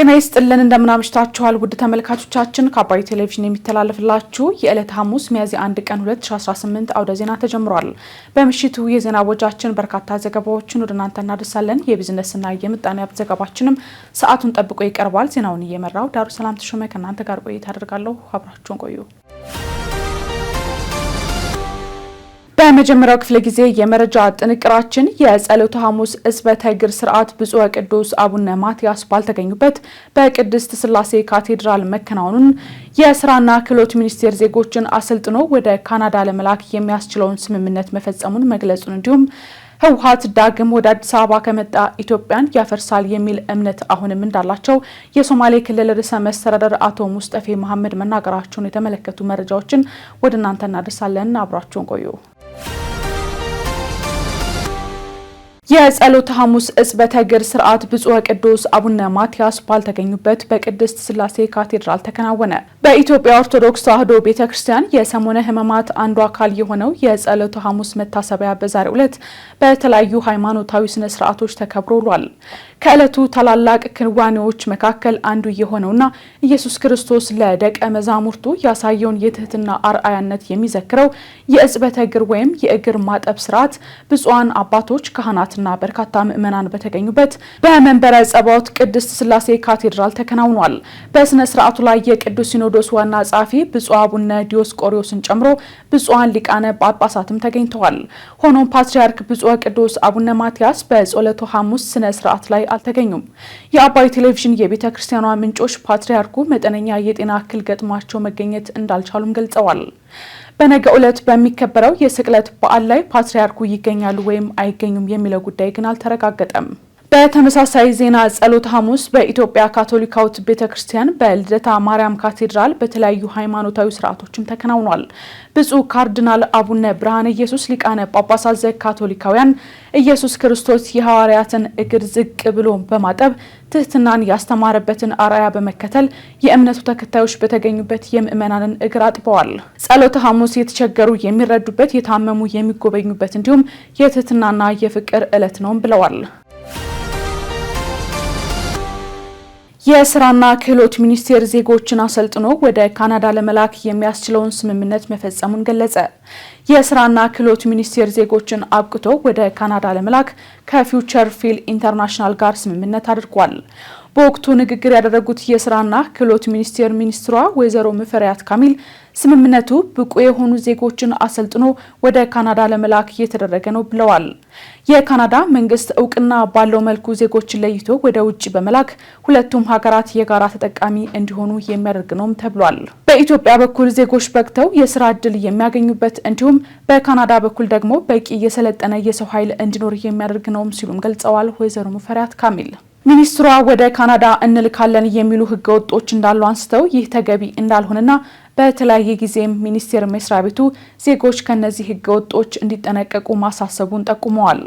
ጤና ይስጥልን እንደምናምሽታችኋል ውድ ተመልካቾቻችን ከአባይ ቴሌቪዥን የሚተላለፍላችሁ የዕለት ሐሙስ ሚያዝያ 1 ቀን 2018 አውደ ዜና ተጀምሯል። በምሽቱ የዜና ወጃችን በርካታ ዘገባዎችን ወደ እናንተ እናደርሳለን። የቢዝነስና የምጣኔ ሀብት ዘገባችንም ሰዓቱን ጠብቆ ይቀርባል። ዜናውን እየመራው ዳሩ ሰላም ተሾመ ከእናንተ ጋር ቆይታ አደርጋለሁ። አብራችሁን ቆዩ። በመጀመሪያው ክፍለ ጊዜ የመረጃ ጥንቅራችን የጸሎተ ሐሙስ ዕጽበተ እግር ስርዓት ብፁዕ ወቅዱስ አቡነ ማትያስ ባልተገኙበት በቅድስት ሥላሴ ካቴድራል መከናወኑን የስራና ክህሎት ሚኒስቴር ዜጎችን አሰልጥኖ ወደ ካናዳ ለመላክ የሚያስችለውን ስምምነት መፈጸሙን መግለጹን እንዲሁም ህወሓት ዳግም ወደ አዲስ አበባ ከመጣ ኢትዮጵያን ያፈርሳል የሚል እምነት አሁንም እንዳላቸው የሶማሌ ክልል ርዕሰ መስተዳድር አቶ ሙስጠፌ መሐመድ መናገራቸውን የተመለከቱ መረጃዎችን ወደ እናንተ እናደርሳለን። አብራችሁን ቆዩ። የጸሎተ ሐሙስ ዕጽበተ እግር ስርዓት ብፁዕ ወቅዱስ አቡነ ማትያስ ባልተገኙበት በቅድስት ሥላሴ ካቴድራል ተከናወነ። በኢትዮጵያ ኦርቶዶክስ ተዋሕዶ ቤተክርስቲያን የሰሙነ ሕማማት አንዱ አካል የሆነው የጸሎተ ሐሙስ መታሰቢያ በዛሬው ዕለት በተለያዩ ሃይማኖታዊ ስነ ስርዓቶች ተከብሮ ውሏል። ከዕለቱ ታላላቅ ክንዋኔዎች መካከል አንዱ የሆነውና ኢየሱስ ክርስቶስ ለደቀ መዛሙርቱ ያሳየውን የትህትና አርአያነት የሚዘክረው የዕጽበተ እግር ወይም የእግር ማጠብ ስርዓት ብፁዓን አባቶች ካህናትና በርካታ ምዕመናን በተገኙበት በመንበረ ጸባዖት ቅድስት ሥላሴ ካቴድራል ተከናውኗል። በስነ ስርዓቱ ላይ የቅዱስ ሲኖዶስ ዋና ጸሐፊ ብፁዕ አቡነ ዲዮስቆሮስን ጨምሮ ብፁዓን ሊቃነ ጳጳሳትም ተገኝተዋል። ሆኖም ፓትርያርክ ብፁዕ ወቅዱስ አቡነ ማትያስ በጸሎተ ሐሙስ ስነ ስርዓት ላይ አልተገኙም። የአባይ ቴሌቪዥን የቤተ ክርስቲያኗ ምንጮች ፓትርያርኩ መጠነኛ የጤና እክል ገጥሟቸው መገኘት እንዳልቻሉም ገልጸዋል። በነገው ዕለት በሚከበረው የስቅለት በዓል ላይ ፓትርያርኩ ይገኛሉ ወይም አይገኙም የሚለው ጉዳይ ግን አልተረጋገጠም። በተመሳሳይ ዜና ጸሎተ ሐሙስ በኢትዮጵያ ካቶሊካዊት ቤተክርስቲያን በልደታ ማርያም ካቴድራል በተለያዩ ሃይማኖታዊ ስርዓቶችም ተከናውኗል። ብፁዕ ካርዲናል አቡነ ብርሃነ ኢየሱስ ሊቃነ ጳጳሳት ዘካቶሊካውያን ኢየሱስ ክርስቶስ የሐዋርያትን እግር ዝቅ ብሎ በማጠብ ትህትናን ያስተማረበትን አርአያ በመከተል የእምነቱ ተከታዮች በተገኙበት የምዕመናንን እግር አጥበዋል። ጸሎተ ሐሙስ የተቸገሩ የሚረዱበት፣ የታመሙ የሚጎበኙበት እንዲሁም የትህትናና የፍቅር ዕለት ነውም ብለዋል። የስራና ክህሎት ሚኒስቴር ዜጎችን አሰልጥኖ ወደ ካናዳ ለመላክ የሚያስችለውን ስምምነት መፈጸሙን ገለጸ። የስራና ክህሎት ሚኒስቴር ዜጎችን አብቅቶ ወደ ካናዳ ለመላክ ከፊውቸር ፊል ኢንተርናሽናል ጋር ስምምነት አድርጓል። በወቅቱ ንግግር ያደረጉት የስራና ክህሎት ሚኒስቴር ሚኒስትሯ ወይዘሮ ሙፈሪያት ካሚል ስምምነቱ ብቁ የሆኑ ዜጎችን አሰልጥኖ ወደ ካናዳ ለመላክ እየተደረገ ነው ብለዋል። የካናዳ መንግስት እውቅና ባለው መልኩ ዜጎችን ለይቶ ወደ ውጭ በመላክ ሁለቱም ሀገራት የጋራ ተጠቃሚ እንዲሆኑ የሚያደርግ ነውም ተብሏል። በኢትዮጵያ በኩል ዜጎች በቅተው የስራ እድል የሚያገኙበት እንዲሁም በካናዳ በኩል ደግሞ በቂ የሰለጠነ የሰው ኃይል እንዲኖር የሚያደርግ ነውም ሲሉም ገልጸዋል። ወይዘሮ ሙፈሪያት ካሚል ሚኒስትሯ ወደ ካናዳ እንልካለን የሚሉ ህገወጦች እንዳሉ አንስተው ይህ ተገቢ እንዳልሆነና በተለያየ ጊዜም ሚኒስቴር መስሪያ ቤቱ ዜጎች ከነዚህ ህገወጦች እንዲጠነቀቁ ማሳሰቡን ጠቁመዋል።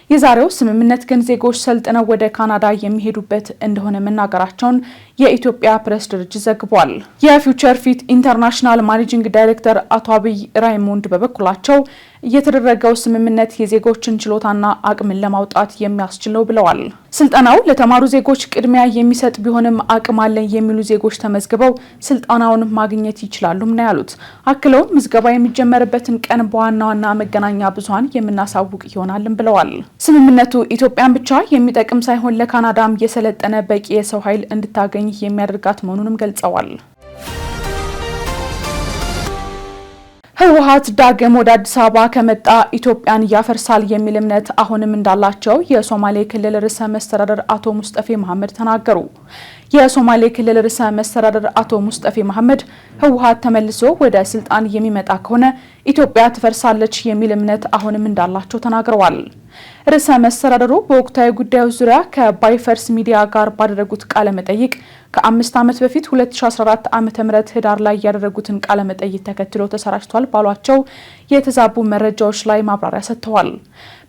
የዛሬው ስምምነት ግን ዜጎች ሰልጥነው ወደ ካናዳ የሚሄዱበት እንደሆነ መናገራቸውን የኢትዮጵያ ፕሬስ ድርጅት ዘግቧል። የፊውቸር ፊት ኢንተርናሽናል ማኔጂንግ ዳይሬክተር አቶ አብይ ራይሞንድ በበኩላቸው የተደረገው ስምምነት የዜጎችን ችሎታና አቅምን ለማውጣት የሚያስችል ነው ብለዋል። ስልጠናው ለተማሩ ዜጎች ቅድሚያ የሚሰጥ ቢሆንም አቅም አለን የሚሉ ዜጎች ተመዝግበው ስልጠናውን ማግኘት ይችላሉም ነው ያሉት። አክለው ምዝገባ የሚጀመርበትን ቀን በዋና ዋና መገናኛ ብዙሃን የምናሳውቅ ይሆናልም ብለዋል። ስምምነቱ ኢትዮጵያን ብቻ የሚጠቅም ሳይሆን ለካናዳም የሰለጠነ በቂ የሰው ኃይል እንድታገኝ የሚያደርጋት መሆኑንም ገልጸዋል። ህወሓት ዳግም ወደ አዲስ አበባ ከመጣ ኢትዮጵያን ያፈርሳል የሚል እምነት አሁንም እንዳላቸው የሶማሌ ክልል ርዕሰ መስተዳድር አቶ ሙስጠፌ መሐመድ ተናገሩ። የሶማሌ ክልል ርዕሰ መስተዳድር አቶ ሙስጠፌ መሐመድ ህወሓት ተመልሶ ወደ ስልጣን የሚመጣ ከሆነ ኢትዮጵያ ትፈርሳለች የሚል እምነት አሁንም እንዳላቸው ተናግረዋል። ርዕሰ መስተዳድሩ በወቅታዊ ጉዳዮች ዙሪያ ከባይፈርስ ሚዲያ ጋር ባደረጉት ቃለ መጠይቅ ከ5 ዓመት በፊት 2014 ዓ.ም ህዳር ላይ ያደረጉትን ቃለ መጠይቅ ተከትሎ ተሰራጭቷል ባሏቸው የተዛቡ መረጃዎች ላይ ማብራሪያ ሰጥተዋል።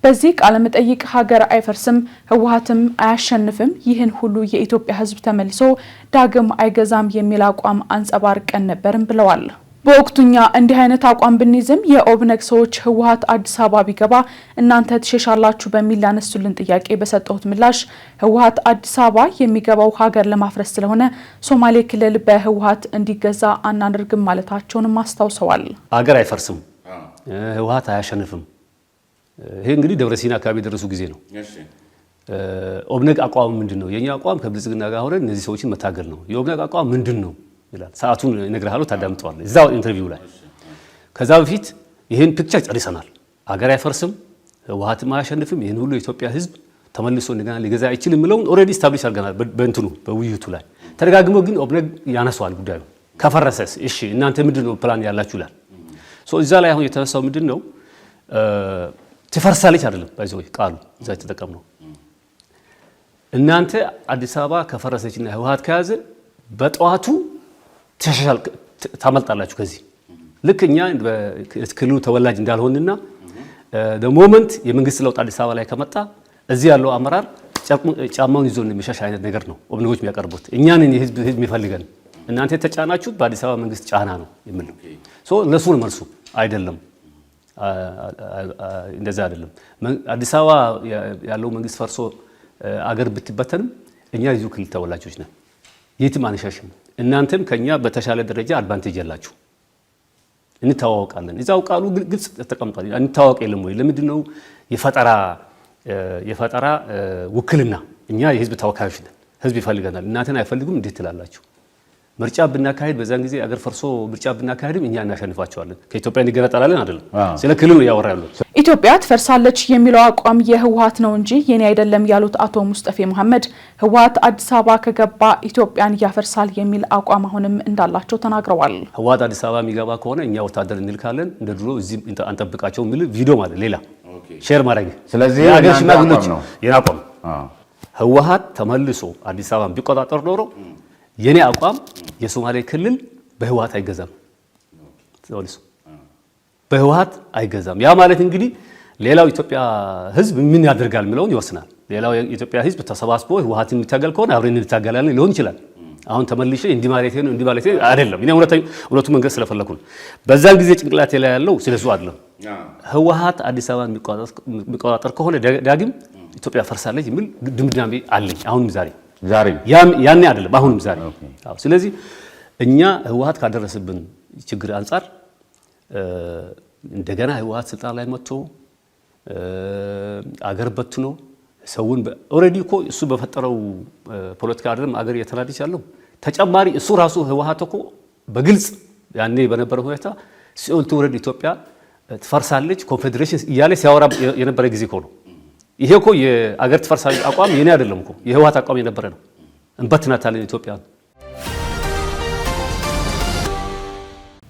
በዚህ ቃለ መጠይቅ ሀገር አይፈርስም፣ ህወሓትም አያሸንፍም፣ ይህን ሁሉ የኢትዮጵያ ህዝብ ተመልሶ ዳግም አይገዛም የሚል አቋም አንጸባርቀን ነበርም ብለዋል። በወቅቱኛ እንዲህ አይነት አቋም ብንይዝም የኦብነግ ሰዎች ህወሓት አዲስ አበባ ቢገባ እናንተ ትሸሻላችሁ በሚል ያነሱልን ጥያቄ በሰጠሁት ምላሽ ህወሓት አዲስ አበባ የሚገባው ሀገር ለማፍረስ ስለሆነ ሶማሌ ክልል በህወሓት እንዲገዛ አናደርግም ማለታቸውንም አስታውሰዋል። ሀገር አይፈርስም፣ ህወሓት አያሸንፍም። ይሄ እንግዲህ ደብረሲና አካባቢ የደረሱ ጊዜ ነው። ኦብነግ አቋም ምንድነው? የኛ አቋም ከብልጽግና ጋር ሆነን እነዚህ ሰዎችን መታገል ነው። የኦብነግ አቋም ምንድነው ይላል። ሰዓቱን እነግርሃለሁ፣ ታዳምጠዋለህ እዛው ኢንተርቪው ላይ። ከዛ በፊት ይሄን ፒክቸር ጨርሰናል። ሀገር አይፈርስም፣ ህወሓትም አያሸንፍም፣ ይሄን ሁሉ የኢትዮጵያ ህዝብ ተመልሶ እንደገና ሊገዛ አይችልም የሚለውን ኦልሬዲ ስታብሊሽ አድርገናል በእንትኑ በውይይቱ ላይ ተደጋግሞ። ግን ኦብነግ ያነሳዋል ጉዳዩ። ከፈረሰስ እሺ እናንተ ምንድነው ፕላን ያላችሁ ይላል። እዛ ላይ አሁን የተነሳው ምንድነው ትፈርሳለች አይደለም ባይዘው ቃሉ እዛ የተጠቀምነው። እናንተ አዲስ አበባ ከፈረሰችና ህወሓት ከያዘ በጠዋቱ ተሻሻል ታመልጣላችሁ ከዚህ ልክ እኛ በክልሉ ተወላጅ እንዳልሆንና ሞመንት የመንግስት ለውጥ አዲስ አበባ ላይ ከመጣ እዚህ ያለው አመራር ጫማውን ይዞ እንደሚሸሽ አይነት ነገር ነው ኦብነጎች የሚያቀርቡት። እኛንን የህዝብ የሚፈልገን እናንተ የተጫናችሁት በአዲስ አበባ መንግስት ጫና ነው የሚል ነው። ለሱ ነው መልሱ። አይደለም እንደዛ አይደለም። አዲስ አበባ ያለው መንግስት ፈርሶ አገር ብትበተንም እኛ የዚሁ ክልል ተወላጆች ነን፣ የትም አንሸሽም። እናንተም ከኛ በተሻለ ደረጃ አድቫንቴጅ ያላችሁ እንታዋወቃለን። እዛው ቃሉ ግልጽ ተቀምጧል። እንታዋወቅ የለም ወይ? ለምንድነው የፈጠራ ውክልና? እኛ የህዝብ ተወካዮች ነን፣ ህዝብ ይፈልገናል። እናንተን አይፈልጉም እንዴት ትላላችሁ? ምርጫ ብናካሄድ በዛን ጊዜ አገር ፈርሶ ምርጫ ብናካሄድም እኛ እናሸንፋቸዋለን። ከኢትዮጵያ እንገነጠላለን አይደለም። ስለ ክልል ነው ያወራሉ። ኢትዮጵያ ትፈርሳለች የሚለው አቋም የህወሓት ነው እንጂ የኔ አይደለም ያሉት አቶ ሙስጠፌ መሐመድ ህወሓት አዲስ አበባ ከገባ ኢትዮጵያን ያፈርሳል የሚል አቋም አሁንም እንዳላቸው ተናግረዋል። ህወሓት አዲስ አበባ የሚገባ ከሆነ እኛ ወታደር እንልካለን እንደ ድሮ እዚህ አንጠብቃቸው የሚል ቪዲዮ ማለት ሌላ ሼር ማድረግ። ስለዚህ አገር ሽማግሌዎች የናቋም ህወሓት ተመልሶ አዲስ አበባ ቢቆጣጠር ኖሮ የኔ አቋም የሶማሌ ክልል በህወሓት አይገዛም፣ ተወልሶ በህወሓት አይገዛም። ያ ማለት እንግዲህ ሌላው ኢትዮጵያ ህዝብ ምን ያደርጋል የሚለውን ይወስናል። ሌላው የኢትዮጵያ ህዝብ ተሰባስቦ ህወሓትን የሚታገል ከሆነ አብረን እንታገላለን ሊሆን ይችላል። አሁን ተመልሼ እንዲህ ማለት ነው እንዲህ ማለት አይደለም። እኔ እውነቱ መንገድ ስለፈለኩ ነው። በዛን ጊዜ ጭንቅላቴ ላይ ያለው ስለሱ አይደለም። ህወሓት አዲስ አበባን የሚቆጣጠር ከሆነ ዳግም ኢትዮጵያ ፈርሳለች የሚል ድምዳሜ አለኝ አሁንም ዛሬ ያኔ አይደለም አሁንም ዛሬ። ስለዚህ እኛ ህወሓት ካደረሰብን ችግር አንፃር እንደገና ህወሓት ስልጣን ላይ መጥቶ አገር በትኖ ሰውን ኦሬዲ እኮ እሱ በፈጠረው ፖለቲካ አይደለም አገር እየተናደች ያለው ተጨማሪ እሱ ራሱ ህወሓት እኮ በግልጽ ያኔ በነበረው ሁኔታ ሲኦል ትውረድ ኢትዮጵያ ትፈርሳለች ኮንፌዴሬሽን እያለ ሲያወራ የነበረ ጊዜ እኮ ነው። ይሄ እኮ የአገር ትፈርሳለች አቋም የኔ አይደለም እኮ የህወሓት አቋም የነበረ ነው። እንበትናታለን ኢትዮጵያ።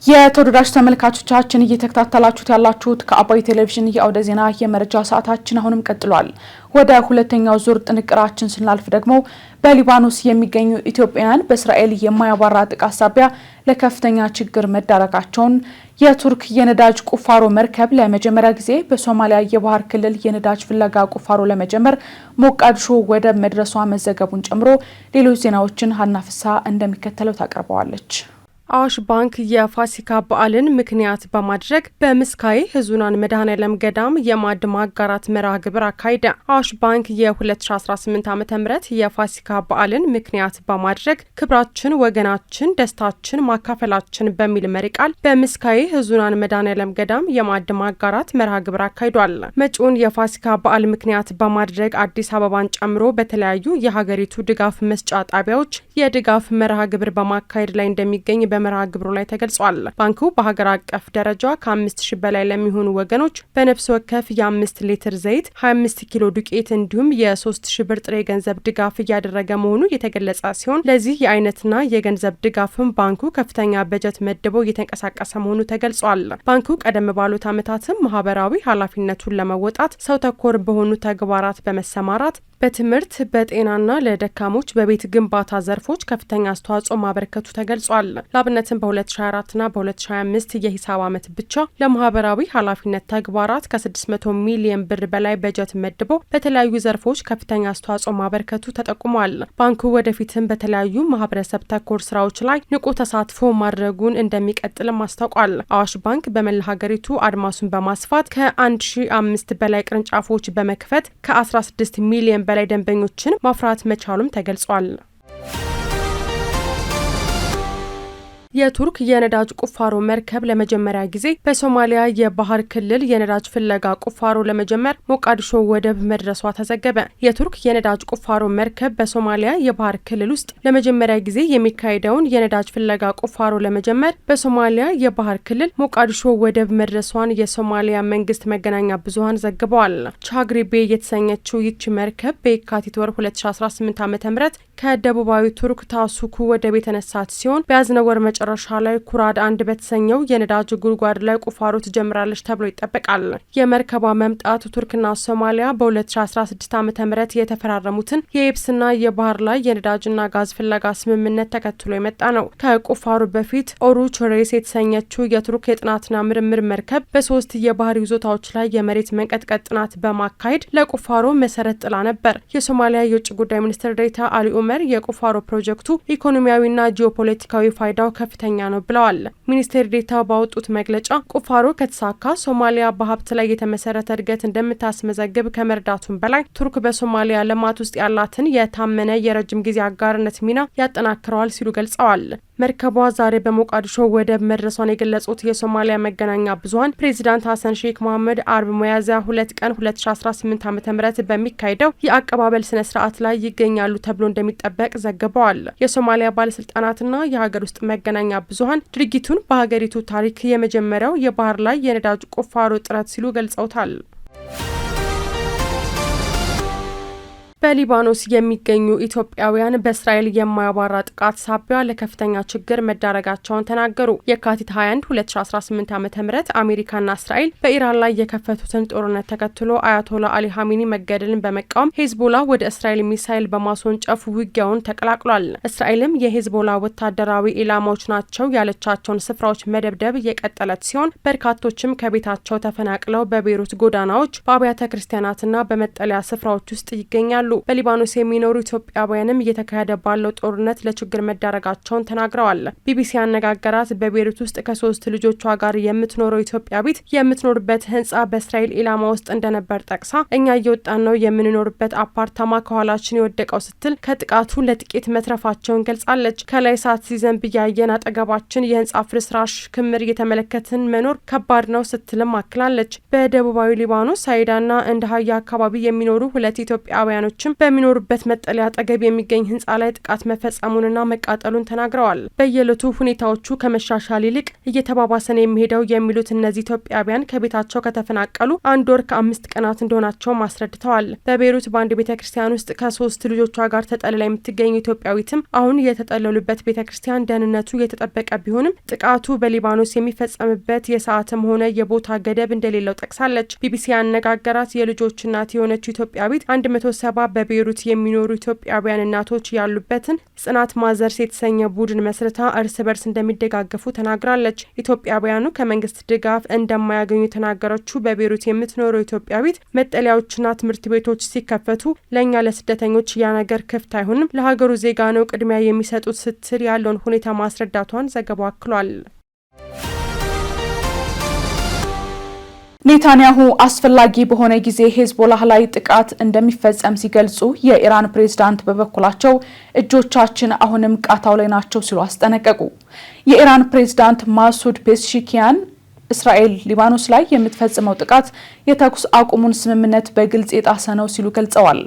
የተወደዳችሁ ተመልካቾቻችን እየተከታተላችሁት ያላችሁት ከአባይ ቴሌቪዥን የአውደ ዜና የመረጃ ሰዓታችን አሁንም ቀጥሏል። ወደ ሁለተኛው ዙር ጥንቅራችን ስናልፍ ደግሞ በሊባኖስ የሚገኙ ኢትዮጵያውያን በእስራኤል የማያባራ ጥቃት ሳቢያ ለከፍተኛ ችግር መዳረጋቸውን፣ የቱርክ የነዳጅ ቁፋሮ መርከብ ለመጀመሪያ ጊዜ በሶማሊያ የባህር ክልል የነዳጅ ፍለጋ ቁፋሮ ለመጀመር ሞቃዲሾ ወደብ መድረሷ መዘገቡን ጨምሮ ሌሎች ዜናዎችን ሀና ፍስሐ እንደሚከተለው ታቀርበዋለች። አዋሽ ባንክ የፋሲካ በዓልን ምክንያት በማድረግ በምስካየ ኅዙናን መድኃኔዓለም ገዳም የማዕድ ማጋራት መርሃ ግብር አካሄደ። አዋሽ ባንክ የ2018 ዓ.ም የፋሲካ በዓልን ምክንያት በማድረግ ክብራችን፣ ወገናችን፣ ደስታችን፣ ማካፈላችን በሚል መሪ ቃል በምስካየ ኅዙናን መድኃኔዓለም ገዳም የማዕድ ማጋራት መርሃ ግብር አካሂዷል። መጪውን የፋሲካ በዓል ምክንያት በማድረግ አዲስ አበባን ጨምሮ በተለያዩ የሀገሪቱ ድጋፍ መስጫ ጣቢያዎች የድጋፍ መርሃ ግብር በማካሄድ ላይ እንደሚገኝ በመርሃ ግብሩ ላይ ተገልጿል። ባንኩ በሀገር አቀፍ ደረጃ ከ5000 በላይ ለሚሆኑ ወገኖች በነፍስ ወከፍ የ5 ሊትር ዘይት፣ 25 ኪሎ ዱቄት እንዲሁም የ3000 ብር ጥሬ ገንዘብ ድጋፍ እያደረገ መሆኑ የተገለጸ ሲሆን ለዚህ የአይነትና የገንዘብ ድጋፍም ባንኩ ከፍተኛ በጀት መድበው እየተንቀሳቀሰ መሆኑ ተገልጿል። ባንኩ ቀደም ባሉት ዓመታትም ማህበራዊ ኃላፊነቱን ለመወጣት ሰው ተኮር በሆኑ ተግባራት በመሰማራት በትምህርት በጤናና ለደካሞች በቤት ግንባታ ዘርፎች ከፍተኛ አስተዋጽኦ ማበረከቱ ተገልጿል። ለአብነትም በ2024ና በ2025 የሂሳብ ዓመት ብቻ ለማህበራዊ ኃላፊነት ተግባራት ከ600 ሚሊዮን ብር በላይ በጀት መድቦ በተለያዩ ዘርፎች ከፍተኛ አስተዋጽኦ ማበረከቱ ተጠቁሟል። ባንኩ ወደፊትም በተለያዩ ማህበረሰብ ተኮር ስራዎች ላይ ንቁ ተሳትፎ ማድረጉን እንደሚቀጥልም አስታውቋል። አዋሽ ባንክ በመላ ሀገሪቱ አድማሱን በማስፋት ከ1005 በላይ ቅርንጫፎች በመክፈት ከ16 ሚሊዮን በላይ ደንበኞችን ማፍራት መቻሉም ተገልጿል። የቱርክ የነዳጅ ቁፋሮ መርከብ ለመጀመሪያ ጊዜ በሶማሊያ የባህር ክልል የነዳጅ ፍለጋ ቁፋሮ ለመጀመር ሞቃዲሾ ወደብ መድረሷ ተዘገበ። የቱርክ የነዳጅ ቁፋሮ መርከብ በሶማሊያ የባህር ክልል ውስጥ ለመጀመሪያ ጊዜ የሚካሄደውን የነዳጅ ፍለጋ ቁፋሮ ለመጀመር በሶማሊያ የባህር ክልል ሞቃዲሾ ወደብ መድረሷን የሶማሊያ መንግስት መገናኛ ብዙኃን ዘግበዋል። ቻግሪቤ የተሰኘችው ይቺ መርከብ በየካቲት ወር 2018 ዓ.ም ከደቡባዊ ቱርክ ታሱኩ ወደብ የተነሳች ሲሆን በያዝነው ወር መጨረሻ ላይ ኩራድ 1 በተሰኘው የነዳጅ ጉድጓድ ላይ ቁፋሮ ትጀምራለች ተብሎ ይጠበቃል። የመርከቧ መምጣት ቱርክና ሶማሊያ በ2016 ዓ.ም የተፈራረሙትን የየብስና የባህር ላይ የነዳጅና ጋዝ ፍለጋ ስምምነት ተከትሎ የመጣ ነው። ከቁፋሮ በፊት ኦሩች ሬስ የተሰኘችው የቱርክ የጥናትና ምርምር መርከብ በ3 የባህር ይዞታዎች ላይ የመሬት መንቀጥቀጥ ጥናት በማካሄድ ለቁፋሮ መሰረት ጥላ ነበር። የሶማሊያ የውጭ ጉዳይ ሚኒስትር ዴኤታ አሊ ኡመር የቁፋሮ ፕሮጀክቱ ኢኮኖሚያዊና ጂኦፖለቲካዊ ፋይዳው ከፍተኛ ነው ብለዋል። ሚኒስቴር ዴኤታው ባወጡት መግለጫ ቁፋሮ ከተሳካ ሶማሊያ በሀብት ላይ የተመሰረተ እድገት እንደምታስመዘግብ ከመርዳቱም በላይ ቱርክ በሶማሊያ ልማት ውስጥ ያላትን የታመነ የረጅም ጊዜ አጋርነት ሚና ያጠናክረዋል ሲሉ ገልጸዋል። መርከቧ ዛሬ በሞቃዲሾ ወደብ መድረሷን የገለጹት የሶማሊያ መገናኛ ብዙኃን ፕሬዚዳንት ሀሰን ሼክ መሐመድ አርብ ሚያዝያ 2 ቀን 2018 ዓ.ም በሚካሄደው የአቀባበል ስነ ስርዓት ላይ ይገኛሉ ተብሎ እንደሚጠበቅ ዘግበዋል። የሶማሊያ ባለስልጣናትና የሀገር ውስጥ መገናኛ ብዙኃን ድርጊቱን በሀገሪቱ ታሪክ የመጀመሪያው የባህር ላይ የነዳጅ ቁፋሮ ጥረት ሲሉ ገልጸውታል። በሊባኖስ የሚገኙ ኢትዮጵያውያን በእስራኤል የማያባራ ጥቃት ሳቢያ ለከፍተኛ ችግር መዳረጋቸውን ተናገሩ። የካቲት 21 2018 ዓ.ም አሜሪካና እስራኤል በኢራን ላይ የከፈቱትን ጦርነት ተከትሎ አያቶላ አሊ ሀሚኒ መገደልን በመቃወም ሄዝቦላ ወደ እስራኤል ሚሳይል በማስወንጨፍ ውጊያውን ተቀላቅሏል። እስራኤልም የሄዝቦላ ወታደራዊ ኢላማዎች ናቸው ያለቻቸውን ስፍራዎች መደብደብ የቀጠለች ሲሆን በርካቶችም ከቤታቸው ተፈናቅለው በቤይሩት ጎዳናዎች፣ በአብያተ ክርስቲያናትና በመጠለያ ስፍራዎች ውስጥ ይገኛሉ። በሊባኖስ የሚኖሩ ኢትዮጵያውያንም እየተካሄደ ባለው ጦርነት ለችግር መዳረጋቸውን ተናግረዋል። ቢቢሲ ያነጋገራት በቤይሩት ውስጥ ከ3 ልጆቿ ጋር የምትኖረው ኢትዮጵያዊት የምትኖርበት ህንጻ በእስራኤል ኢላማ ውስጥ እንደነበር ጠቅሳ እኛ እየወጣን ነው የምንኖርበት አፓርታማ ከኋላችን የወደቀው ስትል ከጥቃቱ ለጥቂት መትረፋቸውን ገልጻለች። ከላይ እሳት ሲዘንብ እያየን አጠገባችን የህንጻ ፍርስራሽ ክምር እየተመለከትን መኖር ከባድ ነው ስትልም አክላለች። በደቡባዊ ሊባኖስ ሳይዳና እንደ ሀያ አካባቢ የሚኖሩ 2 ኢትዮጵያውያኖች በሚኖሩበት መጠለያ አጠገብ የሚገኝ ህንጻ ላይ ጥቃት መፈጸሙንና መቃጠሉን ተናግረዋል። በየዕለቱ ሁኔታዎቹ ከመሻሻል ይልቅ እየተባባሰ ነው የሚሄደው የሚሉት እነዚህ ኢትዮጵያውያን ከቤታቸው ከተፈናቀሉ 1 ወር ከ5 ቀናት እንደሆናቸው አስረድተዋል። በቤይሩት በአንድ ቤተክርስቲያን ውስጥ ከ3 ልጆቿ ጋር ተጠልላ የምትገኙ ኢትዮጵያዊትም አሁን የተጠለሉበት ቤተክርስቲያን ደህንነቱ የተጠበቀ ቢሆንም ጥቃቱ በሊባኖስ የሚፈጸምበት የሰዓትም ሆነ የቦታ ገደብ እንደሌለው ጠቅሳለች። ቢቢሲ ያነጋገራት የልጆች እናት የሆነችው ኢትዮጵያዊት 170 በቤይሩት የሚኖሩ ኢትዮጵያውያን እናቶች ያሉበትን ጽናት ማዘርስ የተሰኘ ቡድን መስርታ እርስ በርስ እንደሚደጋገፉ ተናግራለች። ኢትዮጵያውያኑ ከመንግስት ድጋፍ እንደማያገኙ የተናገረችው በቤይሩት የምትኖረው ኢትዮጵያዊት መጠለያዎችና ትምህርት ቤቶች ሲከፈቱ ለእኛ ለስደተኞች ያ ነገር ክፍት አይሆንም፣ ለሀገሩ ዜጋ ነው ቅድሚያ የሚሰጡት ስትል ያለውን ሁኔታ ማስረዳቷን ዘገባው አክሏል። ኔታንያሁ አስፈላጊ በሆነ ጊዜ ሄዝቦላህ ላይ ጥቃት እንደሚፈጸም ሲገልጹ የኢራን ፕሬዝዳንት በበኩላቸው እጆቻችን አሁንም ቃታው ላይ ናቸው ሲሉ አስጠነቀቁ። የኢራን ፕሬዝዳንት ማሱድ ፔስሺኪያን እስራኤል ሊባኖስ ላይ የምትፈጽመው ጥቃት የተኩስ አቁሙን ስምምነት በግልጽ የጣሰ ነው ሲሉ ገልጸዋል።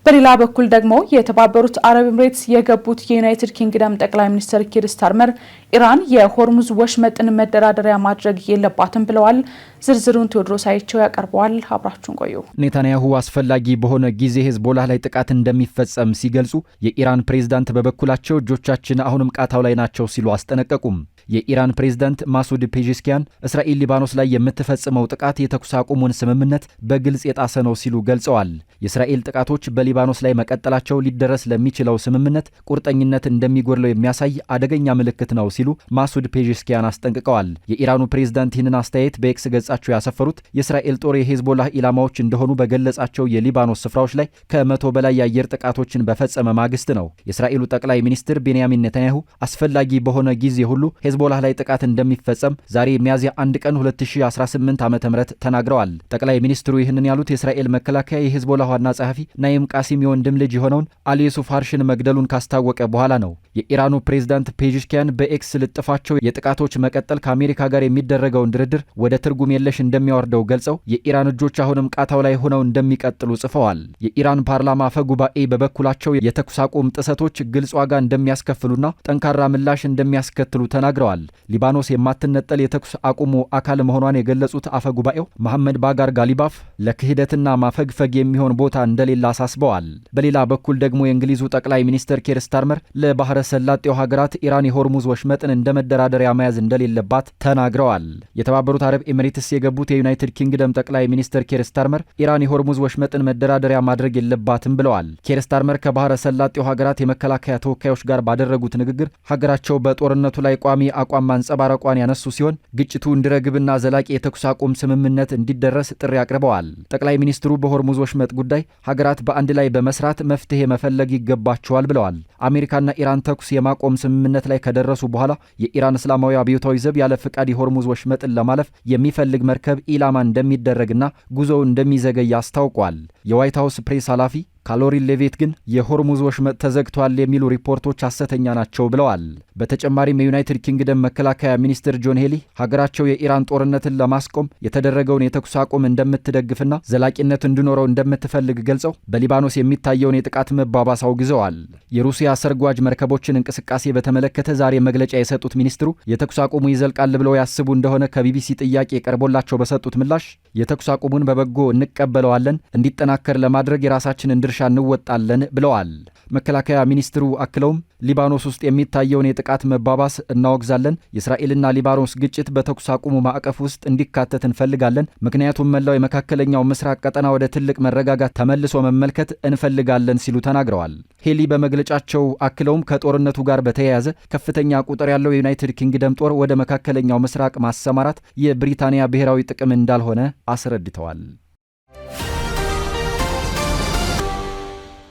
በሌላ በኩል ደግሞ የተባበሩት አረብ ኤምሬትስ የገቡት የዩናይትድ ኪንግደም ጠቅላይ ሚኒስትር ኪር ስታርመር ኢራን የሆርሙዝ ወሽመጥን መደራደሪያ ማድረግ የለባትም ብለዋል። ዝርዝሩን ቴዎድሮስ አይቸው ያቀርበዋል። አብራችሁን ቆዩ። ኔታንያሁ አስፈላጊ በሆነ ጊዜ ሄዝቦላህ ላይ ጥቃት እንደሚፈጸም ሲገልጹ የኢራን ፕሬዝዳንት በበኩላቸው እጆቻችን አሁንም ቃታው ላይ ናቸው ሲሉ አስጠነቀቁም። የኢራን ፕሬዝዳንት ማሱድ ፔዜሽኪያን እስራኤል ሊባኖስ ላይ የምትፈጽመው ጥቃት የተኩስ አቁሙን ስምምነት በግልጽ የጣሰ ነው ሲሉ ገልጸዋል። የእስራኤል ጥቃቶች በሊባኖስ በሊባኖስ ላይ መቀጠላቸው ሊደረስ ለሚችለው ስምምነት ቁርጠኝነት እንደሚጎድለው የሚያሳይ አደገኛ ምልክት ነው ሲሉ ማሱድ ፔዜሽኪያን አስጠንቅቀዋል። የኢራኑ ፕሬዝዳንት ይህንን አስተያየት በኤክስ ገጻቸው ያሰፈሩት የእስራኤል ጦር የሄዝቦላህ ኢላማዎች እንደሆኑ በገለጻቸው የሊባኖስ ስፍራዎች ላይ ከ100 በላይ የአየር ጥቃቶችን በፈጸመ ማግስት ነው። የእስራኤሉ ጠቅላይ ሚኒስትር ቤንያሚን ኔታንያሁ አስፈላጊ በሆነ ጊዜ ሁሉ ሄዝቦላህ ላይ ጥቃት እንደሚፈጸም ዛሬ ሚያዝያ 1 ቀን 2018 ዓ.ም ተናግረዋል። ጠቅላይ ሚኒስትሩ ይህንን ያሉት የእስራኤል መከላከያ የሄዝቦላህ ዋና ጸሐፊ ናይም ቃሲም የወንድም ልጅ የሆነውን አሊ ዩሱፍ ሃርሽን መግደሉን ካስታወቀ በኋላ ነው። የኢራኑ ፕሬዝዳንት ፔዜሽኪያን በኤክስ ልጥፋቸው የጥቃቶች መቀጠል ከአሜሪካ ጋር የሚደረገውን ድርድር ወደ ትርጉም የለሽ እንደሚያወርደው ገልጸው የኢራን እጆች አሁንም ቃታው ላይ ሆነው እንደሚቀጥሉ ጽፈዋል። የኢራን ፓርላማ አፈ ጉባኤ በበኩላቸው የተኩስ አቁም ጥሰቶች ግልጽ ዋጋ እንደሚያስከፍሉና ጠንካራ ምላሽ እንደሚያስከትሉ ተናግረዋል። ሊባኖስ የማትነጠል የተኩስ አቁሙ አካል መሆኗን የገለጹት አፈ ጉባኤው መሐመድ ባጋር ጋሊባፍ ለክህደትና ማፈግፈግ የሚሆን ቦታ እንደሌለ አሳስበዋል። በሌላ በኩል ደግሞ የእንግሊዙ ጠቅላይ ሚኒስትር ኬር ስታርመር ለባህረ ሰላጤው ሀገራት ኢራን የሆርሙዝ ወሽመጥን እንደ መደራደሪያ መያዝ እንደሌለባት ተናግረዋል። የተባበሩት አረብ ኤሚሬትስ የገቡት የዩናይትድ ኪንግደም ጠቅላይ ሚኒስትር ኬር ስታርመር ኢራን የሆርሙዝ ወሽመጥን መደራደሪያ ማድረግ የለባትም ብለዋል። ኬር ስታርመር ከባህረ ሰላጤው ሀገራት የመከላከያ ተወካዮች ጋር ባደረጉት ንግግር ሀገራቸው በጦርነቱ ላይ ቋሚ አቋም ማንጸባረቋን ያነሱ ሲሆን ግጭቱ እንዲረግብና ዘላቂ የተኩስ አቁም ስምምነት እንዲደረስ ጥሪ አቅርበዋል። ጠቅላይ ሚኒስትሩ በሆርሙዝ ወሽመጥ ጉዳይ ሀገራት በአንድ ላይ በመስራት መፍትሄ መፈለግ ይገባቸዋል ብለዋል። አሜሪካና ኢራን ተኩስ የማቆም ስምምነት ላይ ከደረሱ በኋላ የኢራን እስላማዊ አብዮታዊ ዘብ ያለ ፍቃድ የሆርሙዝ ወሽመጥን ለማለፍ የሚፈልግ መርከብ ኢላማ እንደሚደረግና ጉዞው እንደሚዘገይ አስታውቋል። የዋይት ሀውስ ፕሬስ ኃላፊ ካሎሪን ሌቪት ግን የሆርሙዝ ወሽመጥ ተዘግቷል የሚሉ ሪፖርቶች ሐሰተኛ ናቸው ብለዋል። በተጨማሪም የዩናይትድ ኪንግደም መከላከያ ሚኒስትር ጆን ሄሊ ሀገራቸው የኢራን ጦርነትን ለማስቆም የተደረገውን የተኩስ አቁም እንደምትደግፍና ዘላቂነት እንዲኖረው እንደምትፈልግ ገልጸው በሊባኖስ የሚታየውን የጥቃት መባባስ አውግዘዋል። የሩሲያ ሰርጓጅ መርከቦችን እንቅስቃሴ በተመለከተ ዛሬ መግለጫ የሰጡት ሚኒስትሩ የተኩስ አቁሙ ይዘልቃል ብለው ያስቡ እንደሆነ ከቢቢሲ ጥያቄ ቀርቦላቸው በሰጡት ምላሽ የተኩስ አቁሙን በበጎ እንቀበለዋለን፣ እንዲጠናከር ለማድረግ የራሳችንን ድርሻ እንወጣለን ብለዋል። መከላከያ ሚኒስትሩ አክለውም ሊባኖስ ውስጥ የሚታየውን የጥቃት መባባስ እናወግዛለን። የእስራኤልና ሊባኖስ ግጭት በተኩስ አቁሙ ማዕቀፍ ውስጥ እንዲካተት እንፈልጋለን። ምክንያቱም መላው የመካከለኛው ምስራቅ ቀጠና ወደ ትልቅ መረጋጋት ተመልሶ መመልከት እንፈልጋለን ሲሉ ተናግረዋል። ሄሊ በመግለጫቸው አክለውም ከጦርነቱ ጋር በተያያዘ ከፍተኛ ቁጥር ያለው የዩናይትድ ኪንግደም ጦር ወደ መካከለኛው ምስራቅ ማሰማራት የብሪታንያ ብሔራዊ ጥቅም እንዳልሆነ አስረድተዋል።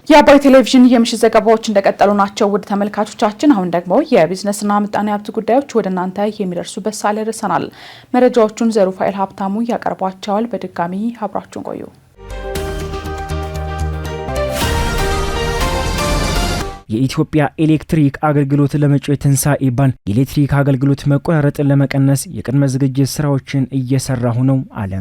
የአባይ ቴሌቪዥን የምሽት ዘገባዎች እንደቀጠሉ ናቸው። ውድ ተመልካቾቻችን፣ አሁን ደግሞ የቢዝነስና ምጣኔ ሀብት ጉዳዮች ወደ እናንተ የሚደርሱበት ሰዓት ላይ ደርሰናል። መረጃዎቹን ዘሩፋኤል ሀብታሙ ያቀርቧቸዋል። በድጋሚ አብራችሁን ቆዩ። የኢትዮጵያ ኤሌክትሪክ አገልግሎት ለመጪው የትንሳኤ በዓል የኤሌክትሪክ አገልግሎት መቆራረጥን ለመቀነስ የቅድመ ዝግጅት ስራዎችን እየሰራሁ ነው አለ።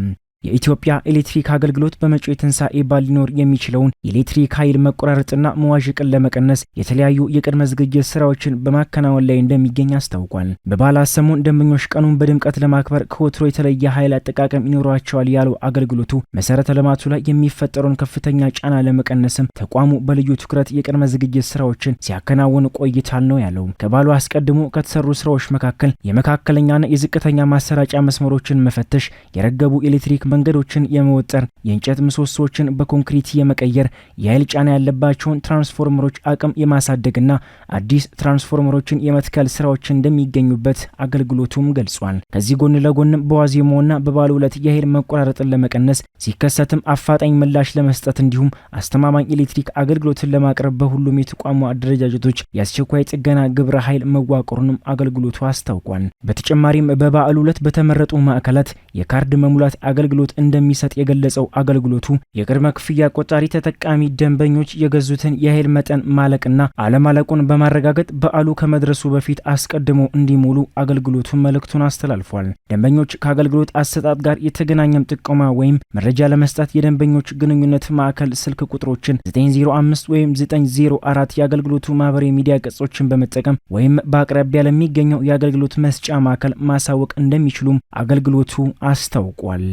የኢትዮጵያ ኤሌክትሪክ አገልግሎት በመጪው የትንሳኤ በዓል ሊኖር የሚችለውን የኤሌክትሪክ ኃይል መቆራረጥና መዋዠቅን ለመቀነስ የተለያዩ የቅድመ ዝግጅት ስራዎችን በማከናወን ላይ እንደሚገኝ አስታውቋል። በበዓላት ሰሞን ደንበኞች ቀኑን በድምቀት ለማክበር ከወትሮ የተለየ ኃይል አጠቃቀም ይኖራቸዋል ያለው አገልግሎቱ መሰረተ ልማቱ ላይ የሚፈጠረውን ከፍተኛ ጫና ለመቀነስም ተቋሙ በልዩ ትኩረት የቅድመ ዝግጅት ስራዎችን ሲያከናውን ቆይቷል ነው ያለው። ከበዓሉ አስቀድሞ ከተሰሩ ስራዎች መካከል የመካከለኛና የዝቅተኛ ማሰራጫ መስመሮችን መፈተሽ፣ የረገቡ ኤሌክትሪክ መንገዶችን የመወጠር፣ የእንጨት ምሰሶዎችን በኮንክሪት የመቀየር፣ የኃይል ጫና ያለባቸውን ትራንስፎርመሮች አቅም የማሳደግና አዲስ ትራንስፎርመሮችን የመትከል ስራዎች እንደሚገኙበት አገልግሎቱም ገልጿል። ከዚህ ጎን ለጎንም በዋዜማውና በበዓሉ ዕለት የኃይል መቆራረጥን ለመቀነስ ሲከሰትም አፋጣኝ ምላሽ ለመስጠት እንዲሁም አስተማማኝ ኤሌክትሪክ አገልግሎትን ለማቅረብ በሁሉም የተቋሙ አደረጃጀቶች የአስቸኳይ ጥገና ግብረ ኃይል መዋቅሩንም አገልግሎቱ አስታውቋል። በተጨማሪም በበዓሉ ዕለት በተመረጡ ማዕከላት የካርድ መሙላት አገልግሎት እንደሚሰጥ የገለጸው አገልግሎቱ የቅድመ ክፍያ ቆጣሪ ተጠቃሚ ደንበኞች የገዙትን የኃይል መጠን ማለቅና አለማለቁን በማረጋገጥ በዓሉ ከመድረሱ በፊት አስቀድመው እንዲሞሉ አገልግሎቱ መልእክቱን አስተላልፏል። ደንበኞች ከአገልግሎት አሰጣጥ ጋር የተገናኘም ጥቆማ ወይም መረጃ ለመስጠት የደንበኞች ግንኙነት ማዕከል ስልክ ቁጥሮችን 905 ወይም 904 የአገልግሎቱ ማህበራዊ ሚዲያ ገጾችን በመጠቀም ወይም በአቅራቢያ ለሚገኘው የአገልግሎት መስጫ ማዕከል ማሳወቅ እንደሚችሉም አገልግሎቱ አስታውቋል።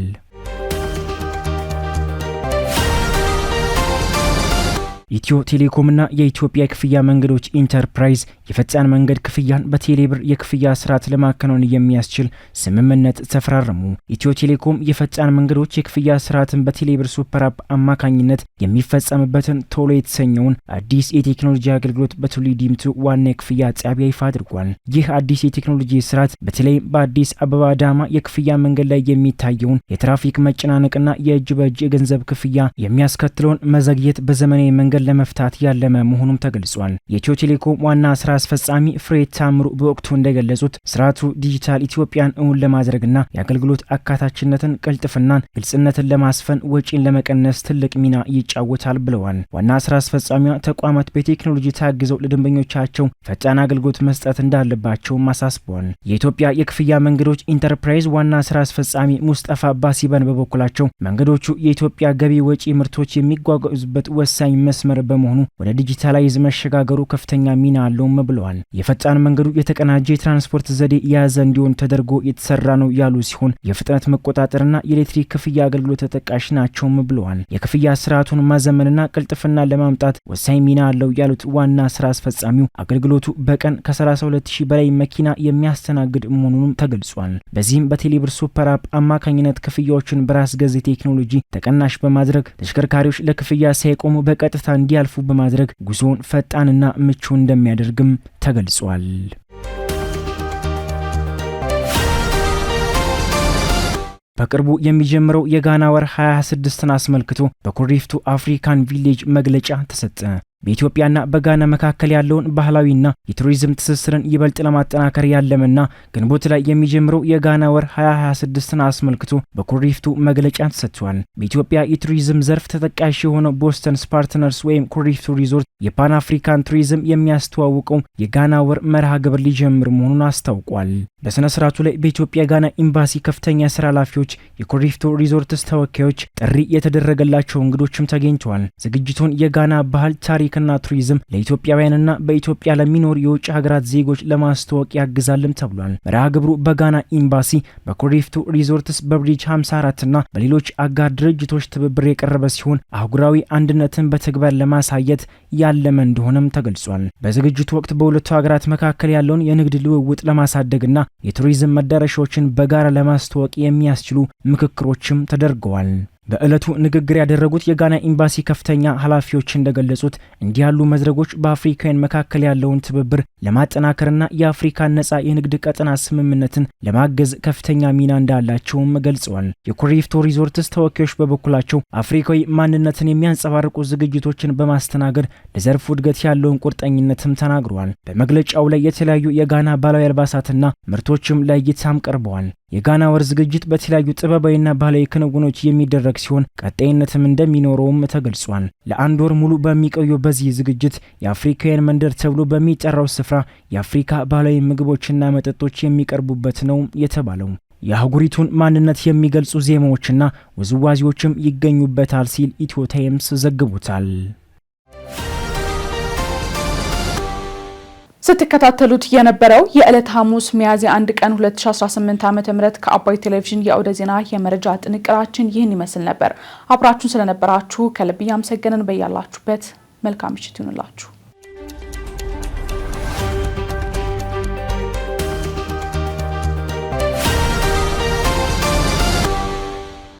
ኢትዮ ቴሌኮምና የኢትዮጵያ የክፍያ መንገዶች ኢንተርፕራይዝ የፈጣን መንገድ ክፍያን በቴሌብር የክፍያ ስርዓት ለማከናወን የሚያስችል ስምምነት ተፈራረሙ። ኢትዮ ቴሌኮም የፈጣን መንገዶች የክፍያ ስርዓትን በቴሌብር ሱፐር አፕ አማካኝነት የሚፈጸምበትን ቶሎ የተሰኘውን አዲስ የቴክኖሎጂ አገልግሎት በቱሉ ዲምቱ ዋና የክፍያ ጣቢያ ይፋ አድርጓል። ይህ አዲስ የቴክኖሎጂ ስርዓት በተለይም በአዲስ አበባ አዳማ የክፍያ መንገድ ላይ የሚታየውን የትራፊክ መጨናነቅና የእጅ በእጅ የገንዘብ ክፍያ የሚያስከትለውን መዘግየት በዘመናዊ መንገድ ለመፍታት ያለመ መሆኑም ተገልጿል። የኢትዮ ቴሌኮም ዋና ስራ አስፈጻሚ ፍሬ ታምሩ በወቅቱ እንደገለጹት ስርዓቱ ዲጂታል ኢትዮጵያን እውን ለማድረግና የአገልግሎት አካታችነትን፣ ቅልጥፍናን፣ ግልጽነትን ለማስፈን ወጪን ለመቀነስ ትልቅ ሚና ይጫወታል ብለዋል። ዋና ስራ አስፈጻሚዋ ተቋማት በቴክኖሎጂ ታግዘው ለደንበኞቻቸው ፈጣን አገልግሎት መስጠት እንዳለባቸውም አሳስበዋል። የኢትዮጵያ የክፍያ መንገዶች ኢንተርፕራይዝ ዋና ስራ አስፈጻሚ ሙስጠፋ ባሲበን በበኩላቸው መንገዶቹ የኢትዮጵያ ገቢ ወጪ ምርቶች የሚጓጓዙበት ወሳኝ መስመር በመሆኑ ወደ ዲጂታላይዝ መሸጋገሩ ከፍተኛ ሚና አለውም ብለዋል። የፈጣን መንገዱ የተቀናጀ የትራንስፖርት ዘዴ የያዘ እንዲሆን ተደርጎ የተሰራ ነው ያሉ ሲሆን የፍጥነት መቆጣጠርና የኤሌክትሪክ ክፍያ አገልግሎት ተጠቃሽ ናቸውም ብለዋል። የክፍያ ስርዓቱን ማዘመንና ቅልጥፍና ለማምጣት ወሳኝ ሚና አለው ያሉት ዋና ስራ አስፈጻሚው አገልግሎቱ በቀን ከ32000 በላይ መኪና የሚያስተናግድ መሆኑንም ተገልጿል። በዚህም በቴሌብር ሱፐር አፕ አማካኝነት ክፍያዎችን በራስ ገዝ ቴክኖሎጂ ተቀናሽ በማድረግ ተሽከርካሪዎች ለክፍያ ሳይቆሙ በቀጥታ እንዲያልፉ በማድረግ ጉዞውን ፈጣንና ምቹ እንደሚያደርግም ተገልጿል። በቅርቡ የሚጀምረው የጋና ወር 2026ን አስመልክቶ በኩሪፍቱ አፍሪካን ቪሌጅ መግለጫ ተሰጠ። በኢትዮጵያና በጋና መካከል ያለውን ባህላዊና የቱሪዝም ትስስርን ይበልጥ ለማጠናከር ያለመና ግንቦት ላይ የሚጀምረው የጋና ወር 2026ን አስመልክቶ በኩሪፍቱ መግለጫ ተሰጥቷል። በኢትዮጵያ የቱሪዝም ዘርፍ ተጠቃሽ የሆነው ቦስተንስ ፓርትነርስ ወይም ኩሪፍቱ ሪዞርት የፓን አፍሪካን ቱሪዝም የሚያስተዋውቀው የጋና ወር መርሃ ግብር ሊጀምር መሆኑን አስታውቋል። በስነ ስርዓቱ ላይ በኢትዮጵያ ጋና ኤምባሲ ከፍተኛ የስራ ኃላፊዎች፣ የኩሪፍቱ ሪዞርትስ ተወካዮች፣ ጥሪ የተደረገላቸው እንግዶችም ተገኝተዋል። ዝግጅቱን የጋና ባህል ታሪክና ቱሪዝም ለኢትዮጵያውያንና በኢትዮጵያ ለሚኖሩ የውጭ ሀገራት ዜጎች ለማስተዋወቅ ያግዛልም ተብሏል። መርሃ ግብሩ በጋና ኤምባሲ፣ በኩሪፍቱ ሪዞርትስ፣ በብሪጅ 54 እና በሌሎች አጋር ድርጅቶች ትብብር የቀረበ ሲሆን አህጉራዊ አንድነትን በተግባር ለማሳየት ያለመ እንደሆነም ተገልጿል። በዝግጅቱ ወቅት በሁለቱ ሀገራት መካከል ያለውን የንግድ ልውውጥ ለማሳደግና የቱሪዝም መዳረሻዎችን በጋራ ለማስተዋወቅ የሚያስችሉ ምክክሮችም ተደርገዋል። በዕለቱ ንግግር ያደረጉት የጋና ኤምባሲ ከፍተኛ ኃላፊዎች እንደገለጹት እንዲህ ያሉ መድረኮች በአፍሪካውያን መካከል ያለውን ትብብር ለማጠናከርና የአፍሪካን ነጻ የንግድ ቀጠና ስምምነትን ለማገዝ ከፍተኛ ሚና እንዳላቸውም ገልጸዋል። የኩሪፍቱ ሪዞርትስ ተወካዮች በበኩላቸው አፍሪካዊ ማንነትን የሚያንጸባርቁ ዝግጅቶችን በማስተናገድ ለዘርፉ እድገት ያለውን ቁርጠኝነትም ተናግረዋል። በመግለጫው ላይ የተለያዩ የጋና ባህላዊ አልባሳትና ምርቶችም ለእይታም ቀርበዋል። የጋና ወር ዝግጅት በተለያዩ ጥበባዊና ባህላዊ ክንውኖች የሚደረግ ሲሆን ቀጣይነትም እንደሚኖረውም ተገልጿል። ለአንድ ወር ሙሉ በሚቆየው በዚህ ዝግጅት የአፍሪካውያን መንደር ተብሎ በሚጠራው ስፍራ የአፍሪካ ባህላዊ ምግቦችና መጠጦች የሚቀርቡበት ነው የተባለው። የአህጉሪቱን ማንነት የሚገልጹ ዜማዎችና ውዝዋዜዎችም ይገኙበታል ሲል ኢትዮ ታይምስ ዘግቦታል። ስትከታተሉት የነበረው የዕለት ሐሙስ ሚያዝያ 1 ቀን 2018 ዓ.ም ከአባይ ቴሌቪዥን የአውደ ዜና የመረጃ ጥንቅራችን ይህን ይመስል ነበር። አብራችሁን ስለነበራችሁ ከልብ እያመሰገንን በያላችሁበት መልካም ምሽት ይሁንላችሁ።